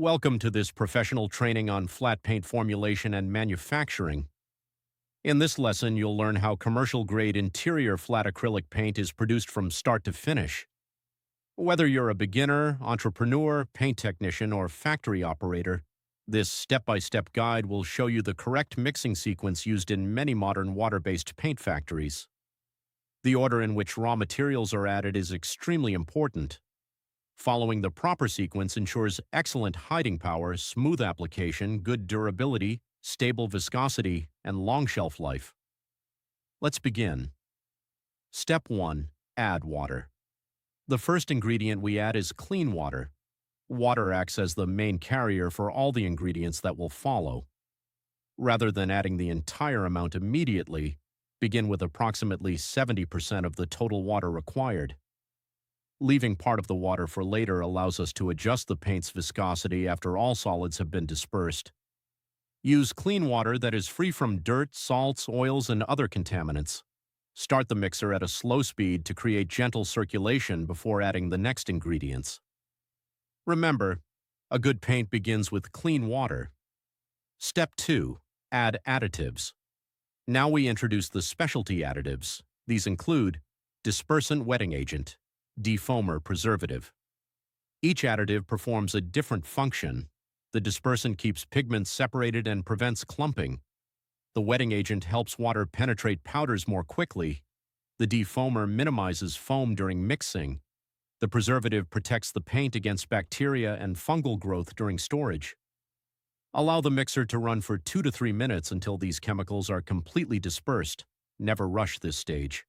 Welcome to this professional training on flat paint formulation and manufacturing. In this lesson, you'll learn how commercial-grade interior flat acrylic paint is produced from start to finish. Whether you're a beginner, entrepreneur, paint technician, or factory operator, this step-by-step guide will show you the correct mixing sequence used in many modern water-based paint factories. The order in which raw materials are added is extremely important. Following the proper sequence ensures excellent hiding power, smooth application, good durability, stable viscosity, and long shelf life. Let's begin. Step 1. Add water. The first ingredient we add is clean water. Water acts as the main carrier for all the ingredients that will follow. Rather than adding the entire amount immediately, begin with approximately 70% of the total water required. Leaving part of the water for later allows us to adjust the paint's viscosity after all solids have been dispersed. Use clean water that is free from dirt, salts, oils, and other contaminants. Start the mixer at a slow speed to create gentle circulation before adding the next ingredients. Remember, a good paint begins with clean water. Step 2. Add additives. Now we introduce the specialty additives. These include dispersant wetting agent, defoamer preservative. Each additive performs a different function. The dispersant keeps pigments separated and prevents clumping. The wetting agent helps water penetrate powders more quickly. The defoamer minimizes foam during mixing. The preservative protects the paint against bacteria and fungal growth during storage. Allow the mixer to run for 2 to 3 minutes until these chemicals are completely dispersed. Never rush this stage.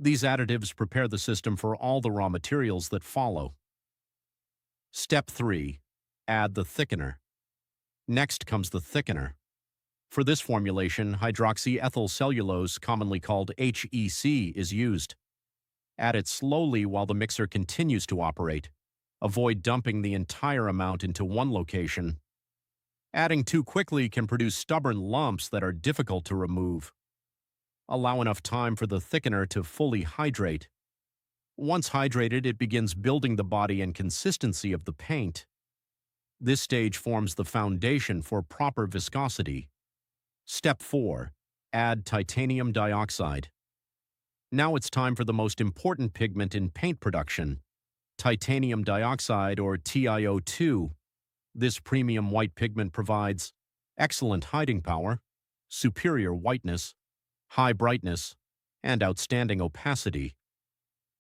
These additives prepare the system for all the raw materials that follow. Step 3. Add the thickener. Next comes the thickener. For this formulation, hydroxyethyl cellulose, commonly called HEC, is used. Add it slowly while the mixer continues to operate. Avoid dumping the entire amount into one location. Adding too quickly can produce stubborn lumps that are difficult to remove. Allow enough time for the thickener to fully hydrate. Once hydrated, it begins building the body and consistency of the paint. This stage forms the foundation for proper viscosity. Step 4. Add titanium dioxide. Now it's time for the most important pigment in paint production, titanium dioxide, or TiO2. This premium white pigment provides excellent hiding power, superior whiteness, high brightness, and outstanding opacity.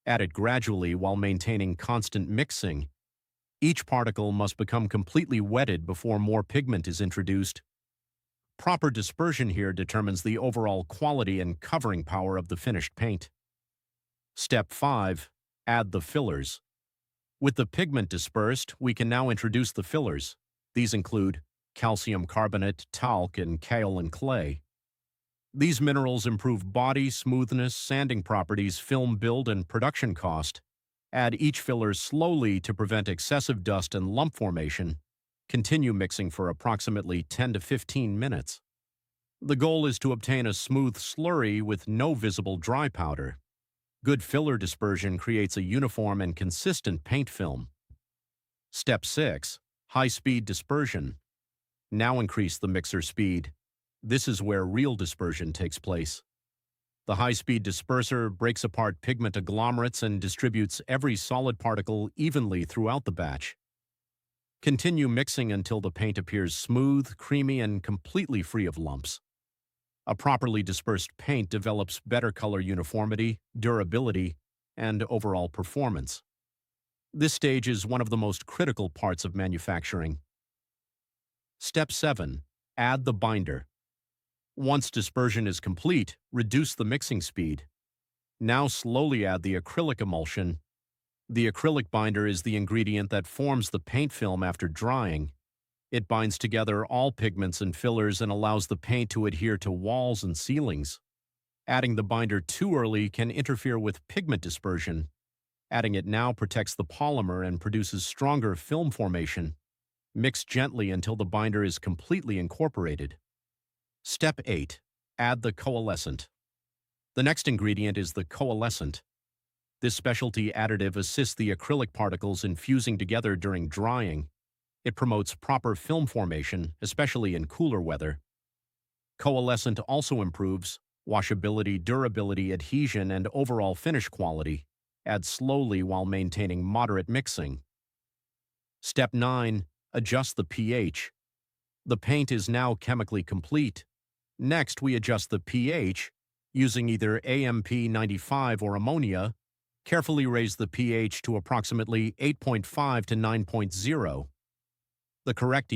Add it gradually while maintaining constant mixing. Each particle must become completely wetted before more pigment is introduced. Proper dispersion here determines the overall quality and covering power of the finished paint. Step 5. Add the fillers. With the pigment dispersed, we can now introduce the fillers. These include calcium carbonate, talc, and kaolin clay. These minerals improve body, smoothness, sanding properties, film build, and production cost. Add each filler slowly to prevent excessive dust and lump formation. Continue mixing for approximately 10 to 15 minutes. The goal is to obtain a smooth slurry with no visible dry powder. Good filler dispersion creates a uniform and consistent paint film. Step 6. High-speed dispersion. Now increase the mixer speed. This is where real dispersion takes place. The high-speed disperser breaks apart pigment agglomerates and distributes every solid particle evenly throughout the batch. Continue mixing until the paint appears smooth, creamy, and completely free of lumps. A properly dispersed paint develops better color uniformity, durability, and overall performance. This stage is one of the most critical parts of manufacturing. Step 7. Add the binder. Once dispersion is complete, reduce the mixing speed. Now slowly add the acrylic emulsion. The acrylic binder is the ingredient that forms the paint film after drying. It binds together all pigments and fillers and allows the paint to adhere to walls and ceilings. Adding the binder too early can interfere with pigment dispersion. Adding it now protects the polymer and produces stronger film formation. Mix gently until the binder is completely incorporated. Step 8. Add the coalescent. The next ingredient is the coalescent. This specialty additive assists the acrylic particles in fusing together during drying. It promotes proper film formation, especially in cooler weather. Coalescent also improves washability, durability, adhesion, and overall finish quality. Add slowly while maintaining moderate mixing. Step 9. Adjust the pH. The paint is now chemically complete. Next, we adjust the pH using either AMP 95 or ammonia. Carefully raise the pH to approximately 8.5 to 9.0. The correct